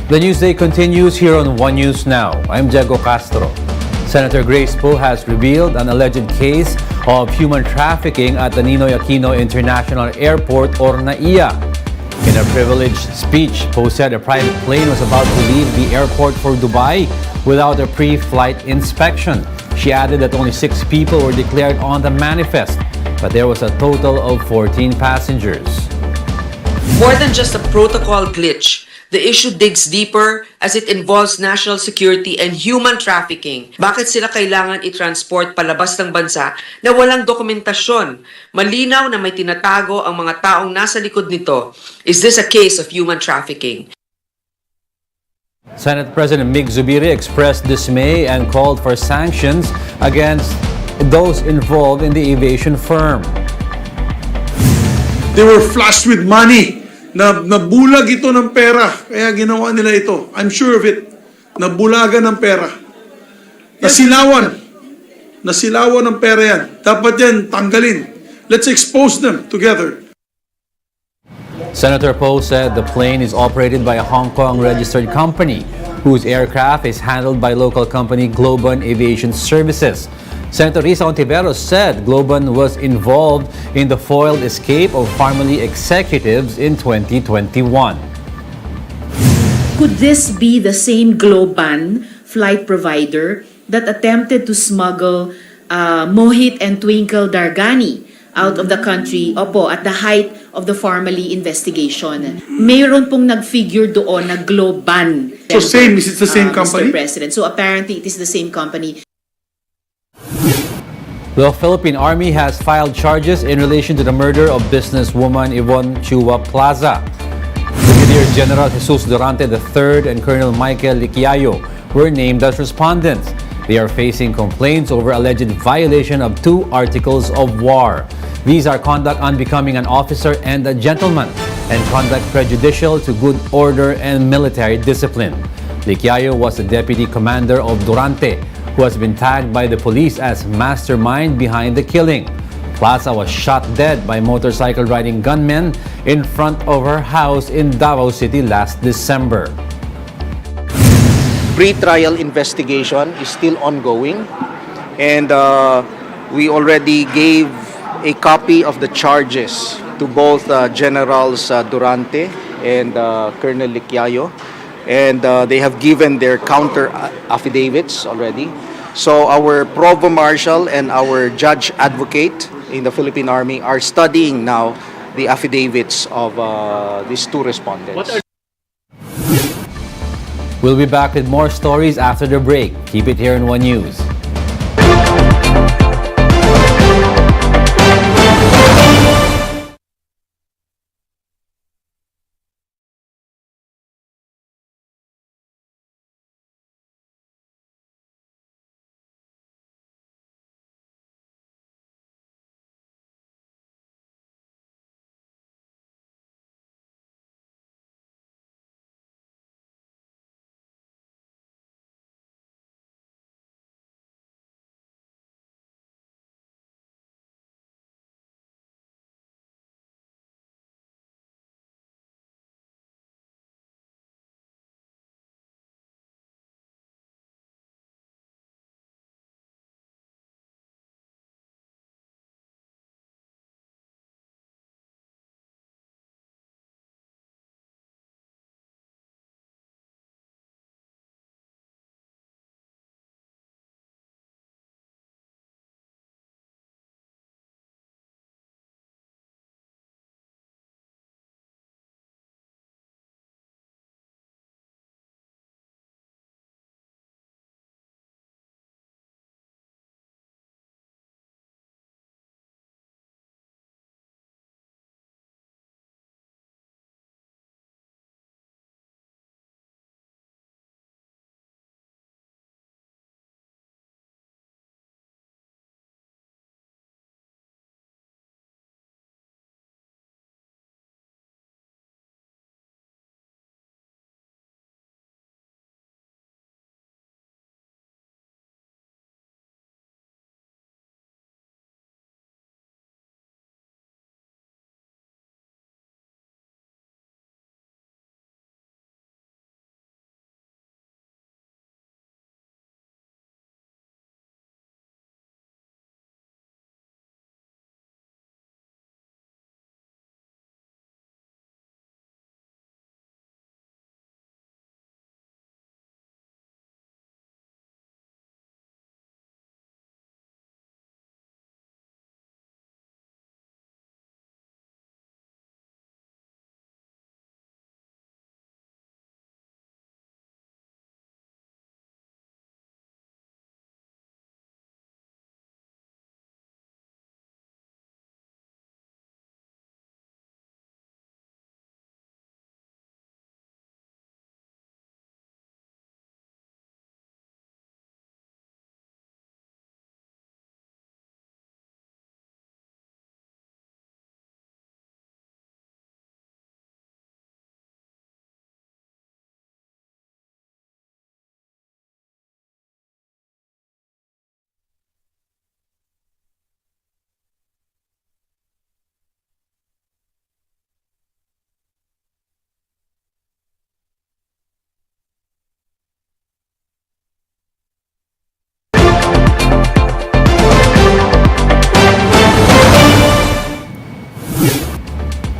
The Newsday continues here on One News Now. I'm Diego Castro. Senator Grace Poe has revealed an alleged case of human trafficking at the Ninoy Aquino International Airport or NAIA. In a privileged speech, Poe said a private plane was about to leave the airport for Dubai without a pre-flight inspection. She added that only 6 people were declared on the manifest, but there was a total of 14 passengers. More than just a protocol glitch, the issue digs deeper as it involves national security and human trafficking. Bakit sila kailangan i-transport palabas ng bansa na walang dokumentasyon? Malinaw na may tinatago ang mga taong nasa likod nito. Is this a case of human trafficking? Senate President Mig Zubiri expressed dismay and called for sanctions against those involved in the aviation firm. They were flushed with money. Nabulag ito ng pera, kaya ginawa nila ito. I'm sure of it. Nabulagan ng pera. Nasilawan. Nasilawan ng pera yan. Dapat yan, tanggalin. Let's expose them together. Senator Poe said the plane is operated by a Hong Kong registered company whose aircraft is handled by local company Globan Aviation Services. Senator Risa Ontiveros said Globan was involved in the foiled escape of Pharmally executives in 2021. Could this be the same Globan flight provider that attempted to smuggle Mohit and Twinkle Dargani out of the country at the height of the Pharmally investigation? Mayroon pong nag-figure doon na Globan. So same, is it the same company? Mr. President. So apparently it is the same company. The Philippine Army has filed charges in relation to the murder of businesswoman Yvonne Chua Plaza. Brigadier General Jesus Durante III and Colonel Michael Liquiayo were named as respondents. They are facing complaints over alleged violation of 2 articles of war. These are conduct unbecoming an officer and a gentleman, and conduct prejudicial to good order and military discipline. Liquiayo was the deputy commander of Durante, who has been tagged by the police as mastermind behind the killing. Plaza was shot dead by motorcycle-riding gunmen in front of her house in Davao City last December. Pre-trial investigation is still ongoing, and we already gave a copy of the charges to both Generals Durante and Colonel Liquiayo, and they have given their counter affidavits already. So our Provost Marshal and our Judge Advocate in the Philippine Army are studying now the affidavits of these 2 respondents. We'll be back with more stories after the break. Keep it here in One News.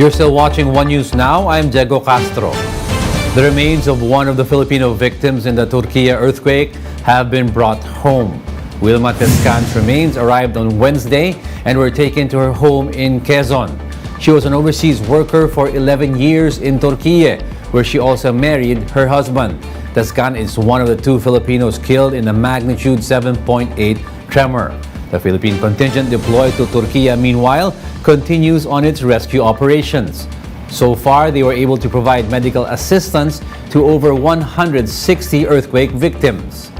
You're still watching One News Now. I'm Diego Castro. The remains of one of the Filipino victims in the Turquía earthquake have been brought home. Wilma Tescan's remains arrived on Wednesday and were taken to her home in Quezon. She was an overseas worker for 11 years in Turquía, where she also married her husband. Tescan is one of the two Filipinos killed in a magnitude 7.8 tremor. The Philippine contingent deployed to Turquía, meanwhile, continues on its rescue operations. So far, they were able to provide medical assistance to over 160 earthquake victims.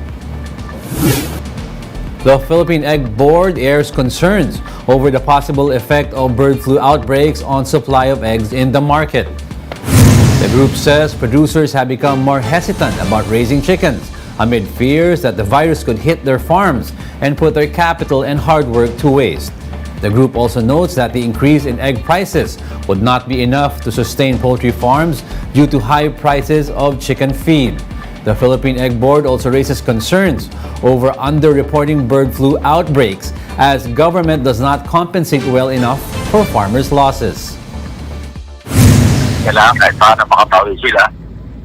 The Philippine Egg Board airs concerns over the possible effect of bird flu outbreaks on supply of eggs in the market. The group says producers have become more hesitant about raising chickens amid fears that the virus could hit their farms and put their capital and hard work to waste. The group also notes that the increase in egg prices would not be enough to sustain poultry farms due to high prices of chicken feed. The Philippine Egg Board also raises concerns over underreporting bird flu outbreaks as government does not compensate well enough for farmers' losses. Kailangan kahit paano makabawi sila.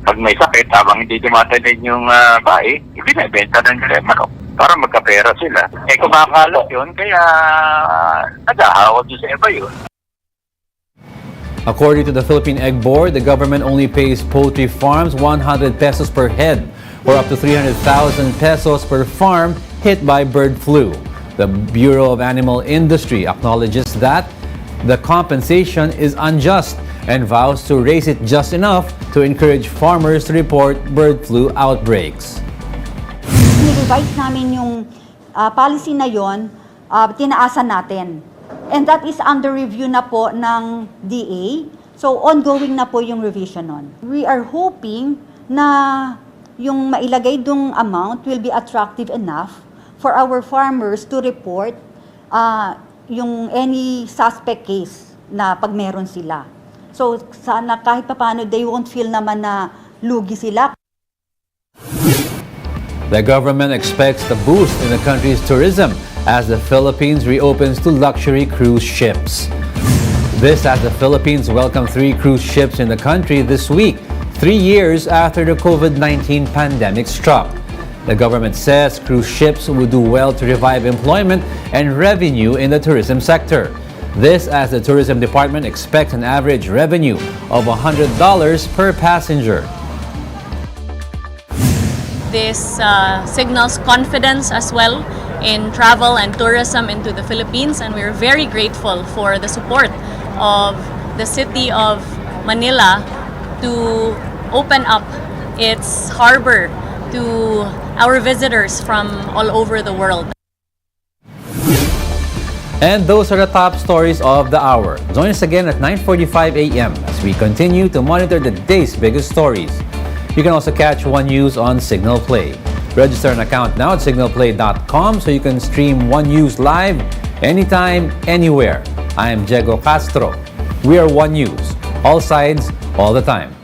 Pag may sakit, habang hindi tumatanig yung bahay, ibinibenta na nila yung manok para magkapera sila. Eh kumakalot yun, kaya naghahawag yun sa iba yun. According to the Philippine Egg Board, the government only pays poultry farms 100 pesos per head or up to 300,000 pesos per farm hit by bird flu. The Bureau of Animal Industry acknowledges that the compensation is unjust and vows to raise it just enough to encourage farmers to report bird flu outbreaks. Ni-revise namin yung policy na yon, tinaasan natin. And that is under review na po ng DA. So ongoing na po yung revision nun. We are hoping na yung mailagay dong amount will be attractive enough for our farmers to report yung any suspect case na pag meron sila. So sana kahit papaano they won't feel naman na lugi sila. The government expects the boost in the country's tourism as the Philippines reopens to luxury cruise ships. This as the Philippines welcome 3 cruise ships in the country this week, 3 years after the COVID-19 pandemic struck. The government says cruise ships would do well to revive employment and revenue in the tourism sector. This as the Tourism Department expects an average revenue of $100 per passenger. This signals confidence as well in travel and tourism into the Philippines, and we're very grateful for the support of the city of Manila to open up its harbor to our visitors from all over the world. And those are the top stories of the hour. Join us again at 9:45 a.m. as we continue to monitor the day's biggest stories. You can also catch One News on Signal Play. Register an account now at signalplay.com so you can stream One News live anytime, anywhere. I am Diego Castro. We are One News, all sides, all the time.